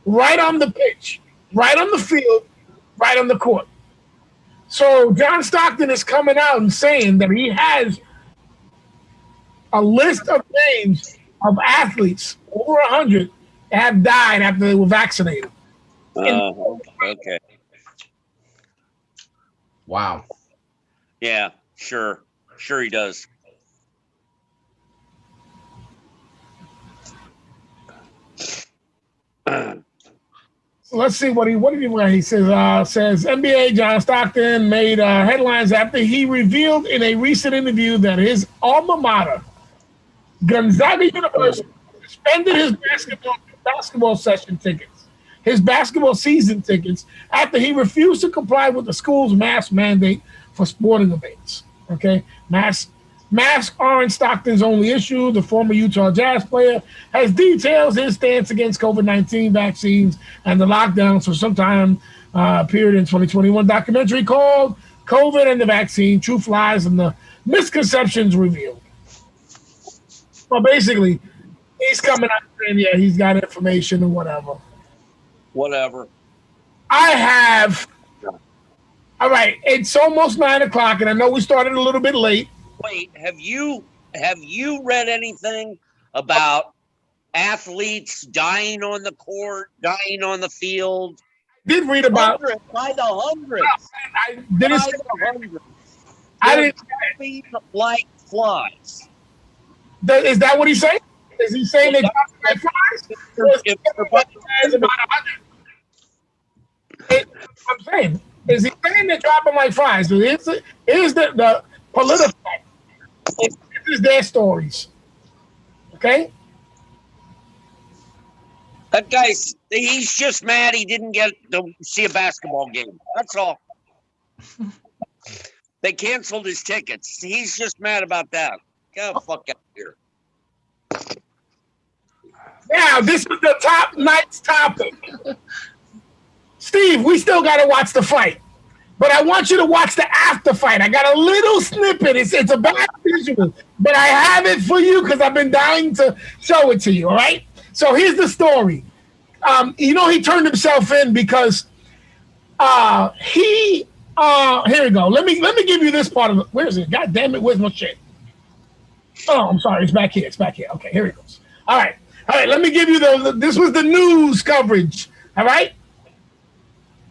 right on the pitch, right on the field, right on the court. So John Stockton is coming out and saying that he has a list of names of athletes, over 100, that have died after they were vaccinated. Okay. Wow. Yeah, sure he does. So let's see what he says NBA John Stockton made headlines after he revealed in a recent interview that his alma mater, Gonzaga University, suspended his basketball session tickets, his basketball season tickets, after he refused to comply with the school's mask mandate for sporting events. Okay, masks aren't Stockton's only issue. The former Utah Jazz player has detailed his stance against COVID-19 vaccines and the lockdowns for some time period in 2021 documentary called "COVID and the Vaccine: Truth, Lies, and the Misconceptions Revealed." Well, basically, he's coming out saying, yeah, he's got information or whatever. Whatever. All right, it's almost 9:00, and I know we started a little bit late. Wait, have you read anything about athletes dying on the court, dying on the field? I did read about by the hundreds. I didn't. By the hundreds. I didn't feed like flies. Is that what he's saying? Is he saying they're dropping like flies? I'm saying, is he saying they're dropping like flies? Here's the political. This is their stories. Okay? That guy's, he's just mad he didn't get to see a basketball game. That's all. They canceled his tickets. He's just mad about that. Get the fuck out of here. Now, this is the top night's topic. Steve, we still got to watch the fight. But I want you to watch the after fight. I got a little snippet. It's a bad visual, but I have it for you because I've been dying to show it to you, all right? So here's the story. He turned himself in because here we go. Let me give you this part of it. Where is it? God damn it, where's my shit? Oh, I'm sorry. It's back here. Okay, here it goes. All right, let me give you this was the news coverage, all right?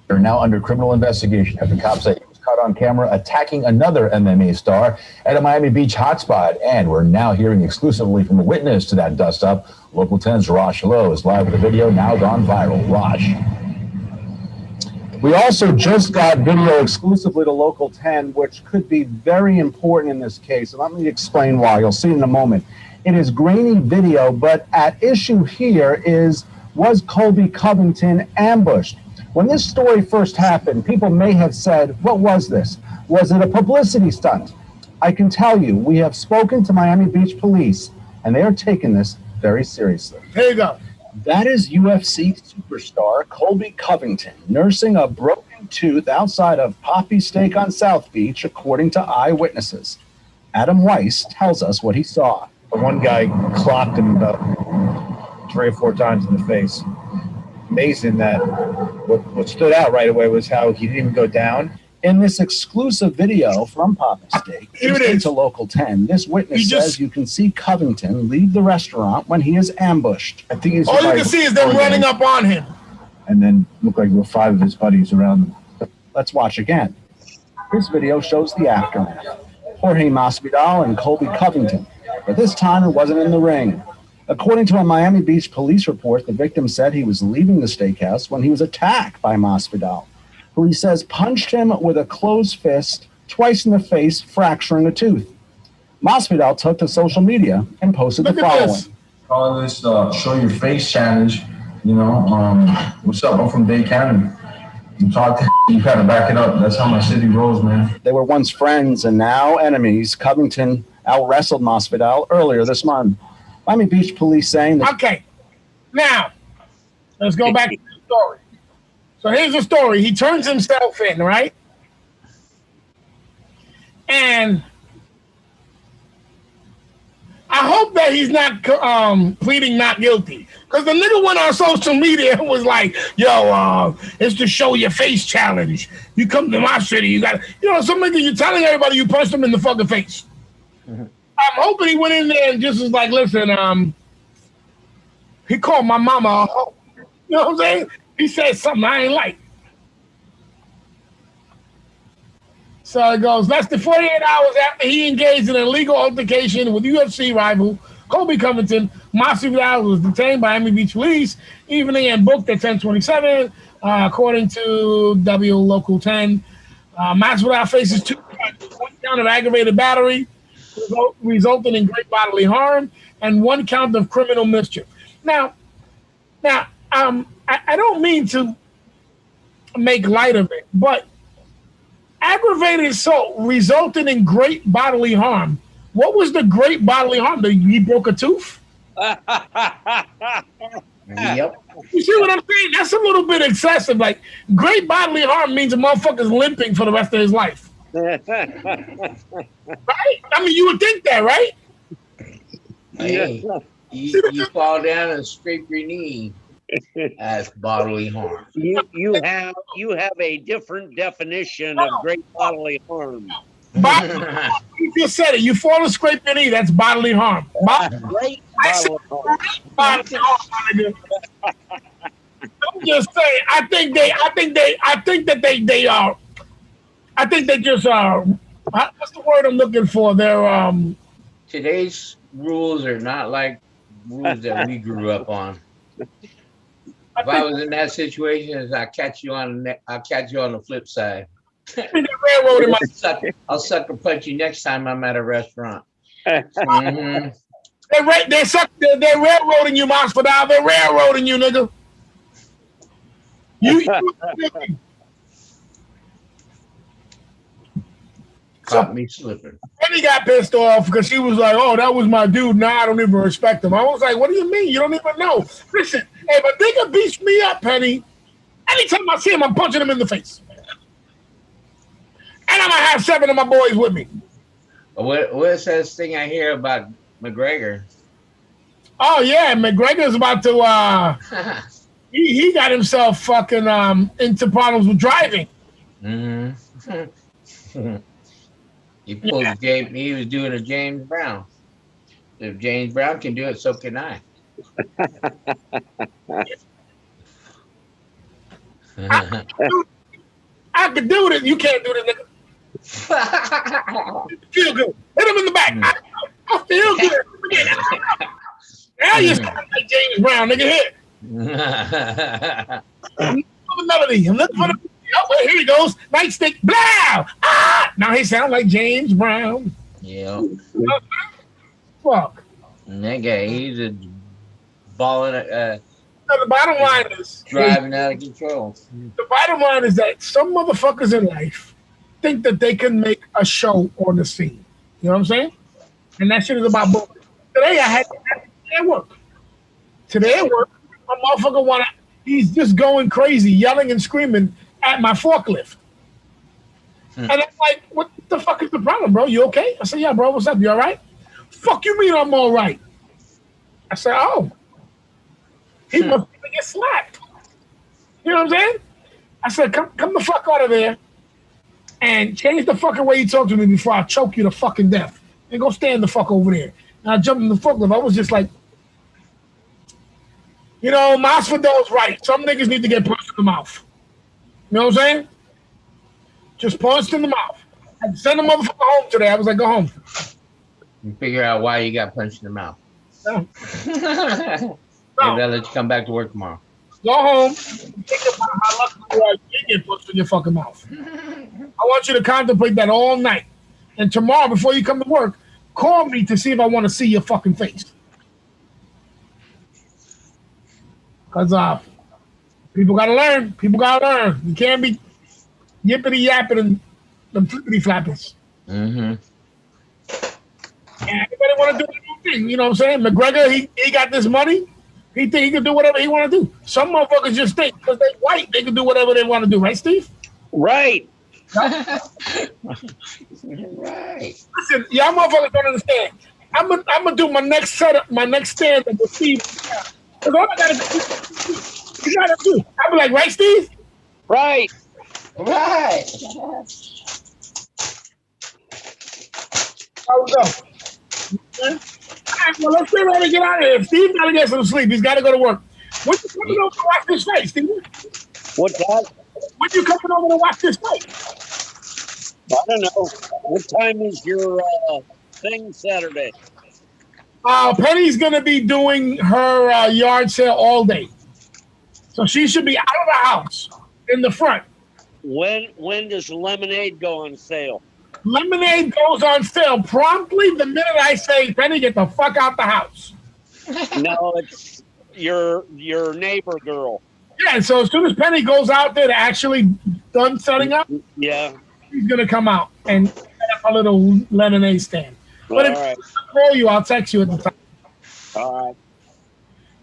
Are now under criminal investigation after cops say he was caught on camera attacking another MMA star at a Miami Beach hotspot. And we're now hearing exclusively from a witness to that dust-up. Local 10's Rosh Lowe is live with a video now gone viral. Rosh. We also just got video exclusively to Local 10, which could be very important in this case. And let me explain why. You'll see in a moment. It is grainy video, but at issue here was Colby Covington ambushed? When this story first happened, people may have said, what was this? Was it a publicity stunt? I can tell you, we have spoken to Miami Beach police, and they are taking this very seriously. Here you go. That is UFC superstar Colby Covington nursing a broken tooth outside of Poppy Steak on South Beach, according to eyewitnesses. Adam Weiss tells us what he saw. One guy clocked him about 3 or 4 times in the face. Amazing that what stood out right away was how he didn't even go down. In this exclusive video from Poppy Steak, here it is. To Local 10, this witness says you can see Covington leave the restaurant when he is ambushed. I think all you can see is them running up on him. And then look like there were 5 of his buddies around him. Let's watch again. This video shows the aftermath. Jorge Masvidal and Colby Covington, but this time it wasn't in the ring. According to a Miami Beach police report, the victim said he was leaving the steakhouse when he was attacked by Masvidal, who he says punched him with a closed fist twice in the face, fracturing a tooth. Masvidal took to social media and posted the following. Calling this Show Your Face challenge. What's up? I'm from Dade County. You talk to you kind of back it up. That's how my city rolls, man. They were once friends and now enemies. Covington out-wrestled Masvidal earlier this month. Miami Beach police saying that... Okay, now, let's go back to the story. So here's the story. He turns himself in, right? And I hope that he's not pleading not guilty. Because the nigga went on social media and was like, yo, it's the show your face challenge. You come to my city, you got, some nigga, you're telling everybody you punched him in the fucking face. Mm-hmm. I'm hoping he went in there and just was like, listen, he called my mama a hoe. You know what I'm saying? He said something I ain't like. So it goes, less than 48 hours after he engaged in an illegal altercation with UFC rival Colby Covington, Masvidal was detained by Miami Beach police, evening and booked at 10:27, according to W Local 10. Masvidal faces 2 counts, 1 count of aggravated battery, resulting in great bodily harm, and 1 count of criminal mischief. Now, I don't mean to make light of it, but aggravated assault resulted in great bodily harm. What was the great bodily harm? He broke a tooth? Yep. You see what I'm saying? That's a little bit excessive. Like, great bodily harm means a motherfucker's limping for the rest of his life. Right? I mean, you would think that, right? Hey, you fall down and scrape your knee. As bodily harm. You have a different definition of great bodily harm. You just said it. You fall and scrape your knee. That's bodily harm. Great bodily harm. Bodily harm. I'm just saying. I think they just are. What's the word I'm looking for? They're Today's rules are not like rules that we grew up on. If I was in that situation, I'll catch you on the flip side. I'll sucker punch you next time I'm at a restaurant. Mm-hmm. They're railroading you, Masvidal. They're railroading you, nigga. Caught me slipping. Then he got pissed off because she was like, oh, that was my dude. Now I don't even respect him. I was like, what do you mean? You don't even know. Listen, hey, if a nigga beats me up, Penny, anytime I see him, I'm punching him in the face. And I'm going to have 7 of my boys with me. What's this thing I hear about McGregor? Oh, yeah. McGregor's about to, he got himself fucking into problems with driving. Mm-hmm. He was doing a James Brown. If James Brown can do it, so can I. I could do it. You can't do it, nigga. Feel good. Hit him in the back. I feel good. Now you sound like James Brown, nigga. Hit. I'm looking for the melody. I'm looking for the. Oh, well, here he goes. Nightstick. Blow. Ah! Now he sounds like James Brown. Yeah. Fuck. And that guy, he's a balling. The bottom line is driving out of control. The bottom line is that some motherfuckers in life think that they can make a show on the scene. You know what I'm saying? And that shit is about bullshit. Today I had at work. Today at work, a motherfucker he's just going crazy, yelling and screaming at my forklift. And I'm like, what the fuck is the problem, bro? You okay? I said, yeah, bro, what's up? You all right? Fuck you mean I'm all right? I said, oh. He must get slapped. You know what I'm saying? I said, come the fuck out of there and change the fucking way you talk to me before I choke you to fucking death. And go stand the fuck over there. And I jumped in the forklift. I was just like, Masvidal's right. Some niggas need to get punched in the mouth. You know what I'm saying? Just punched in the mouth. I had to send the motherfucker home today. I was like, go home. You figure out why you got punched in the mouth. No. Maybe I'll let you come back to work tomorrow. Go home. Think about how lucky you are you get punched in your fucking mouth. I want you to contemplate that all night. And tomorrow, before you come to work, call me to see if I want to see your fucking face. Because people got to learn. People got to learn. You can't be yippity yapping and them flippity flappers. Mm-hmm. And everybody want to do their own thing. You know what I'm saying? McGregor, he got this money. He think he can do whatever he want to do. Some motherfuckers just think because they white, they can do whatever they want to do. Right, Steve? Right. Right. Listen, y'all motherfuckers don't understand. I'm gonna do my next setup, my next stand up with Steve. Because all I gotta do, you gotta do. I'll be like, right, Steve? Right. Right. How we go? Okay. All right, well, let's get ready to get out of here. Steve's gotta get some sleep. He's gotta go to work. When you coming over to watch this fight, Steve? What's that? When you coming over to watch this fight? I don't know. What time is your thing Saturday? Penny's gonna be doing her yard sale all day, so she should be out of the house in the front. When does lemonade go on sale? Lemonade goes on sale promptly the minute I say, Penny, get the fuck out the house. No, it's your neighbor girl. Yeah, so as soon as Penny goes out there to actually done setting up, yeah, she's gonna come out and set up a little lemonade stand. But if I call you, I'll text you at the time. All right.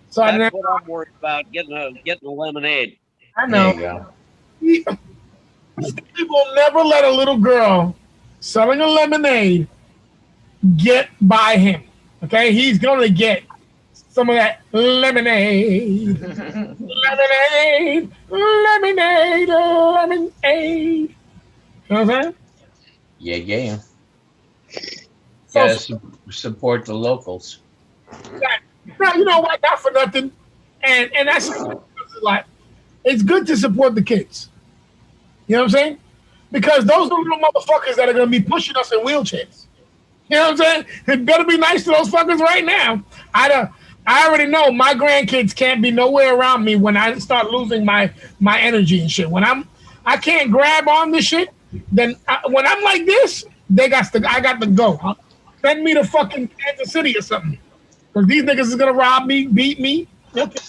So that's what I'm worried about, getting a lemonade. I know. There you go. He will never let a little girl selling a lemonade get by him. Okay? He's going to get some of that lemonade. Lemonade. Lemonade. Lemonade. You know what I'm saying? Yeah. So, gotta support the locals. now, you know what? Not for nothing. And that's like, it's good to support the kids. You know what I'm saying? Because those are the little motherfuckers that are going to be pushing us in wheelchairs. You know what I'm saying? It better be nice to those fuckers right now. I already know my grandkids can't be nowhere around me when I start losing my energy and shit. When I can't grab on this shit, then when I'm like this, I got to go. Send me to fucking Kansas City or something. Because these niggas is going to rob me, beat me. Okay.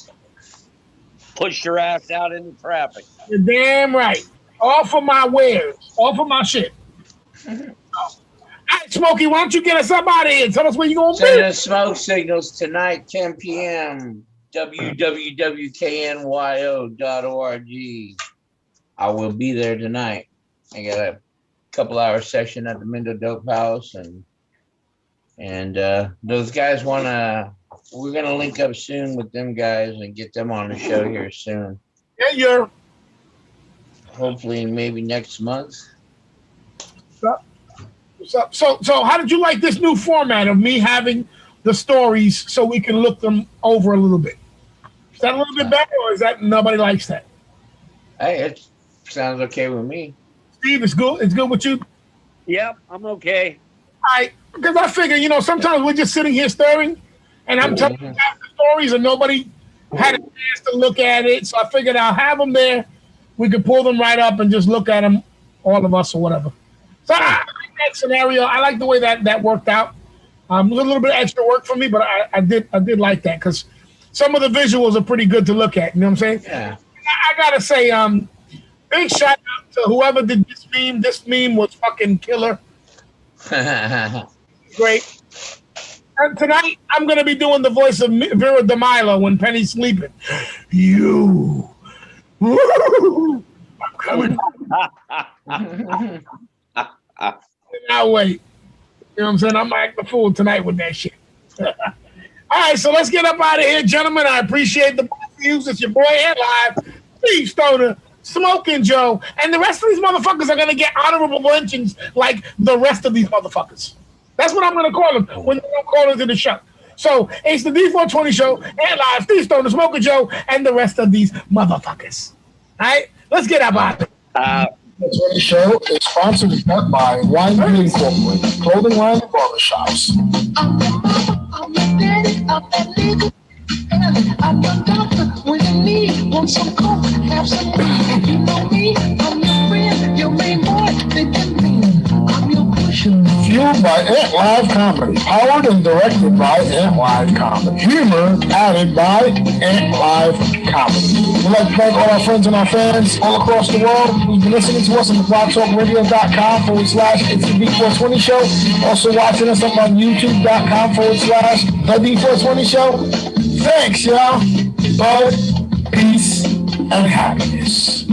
Push your ass out into traffic. You're damn right. All for my wares. All for my shit. All right, Smokey, why don't you get us up out of here? Tell us where you're going to be. Send us smoke signals tonight, 10 p.m. www.knyo.org. I will be there tonight. I got a couple-hour session at the Mendo Dope House, and those guys we're gonna link up soon with them guys and get them on the show here soon. Yeah. Hopefully, maybe next month. What's up? So how did you like this new format of me having the stories so we can look them over a little bit? Is that a little bit better, or is that nobody likes that? Hey, it sounds okay with me. Steve, it's good. It's good with you. Yep, I'm okay. Because I figure, sometimes we're just sitting here staring, and I'm telling you the stories, and nobody had a chance to look at it. So I figured I'll have them there. We could pull them right up and just look at them, all of us or whatever. So I like that scenario. I like the way that worked out. A little bit of extra work for me, but I did like that because some of the visuals are pretty good to look at. You know what I'm saying? Yeah. I gotta say, big shout out to whoever did this meme. This meme was fucking killer. Great. And tonight, I'm going to be doing the voice of Vera DeMilo when Penny's sleeping. You. Woo! I'm coming. Now wait. You know what I'm saying? I'm acting the fool tonight with that shit. All right, so let's get up out of here, gentlemen. I appreciate the both of you. It's your boy Ed Live, Steve Stoner, Smoking Joe, and the rest of these motherfuckers are going to get honorable mentions like the rest of these motherfuckers. That's what I'm going to call them when they don't call into the show. So it's the D420 Show, Ed Live, Steve Stoner, Smoking Joe, and the rest of these motherfuckers. All right, let's get up out of here. The 20 Show is sponsored by Wine Green Incorporated, clothing line and barbershops. I'm your daddy, I'm that nigga. I'm your doctor when you need. Want some coke, have some weed. You know me, I'm your friend, your main boy, thinking me. I'm your pusher. Fueled by Ant Live Comedy. Powered and directed by Ant Live Comedy. Humor added by Ant Live Comedy. We'd like to thank all our friends and our fans all across the world who've been listening to us on blogtalkradio.com/It's the D420 Show. Also watching us up on YouTube.com/The D420 Show. Thanks, y'all. Love, peace, and happiness.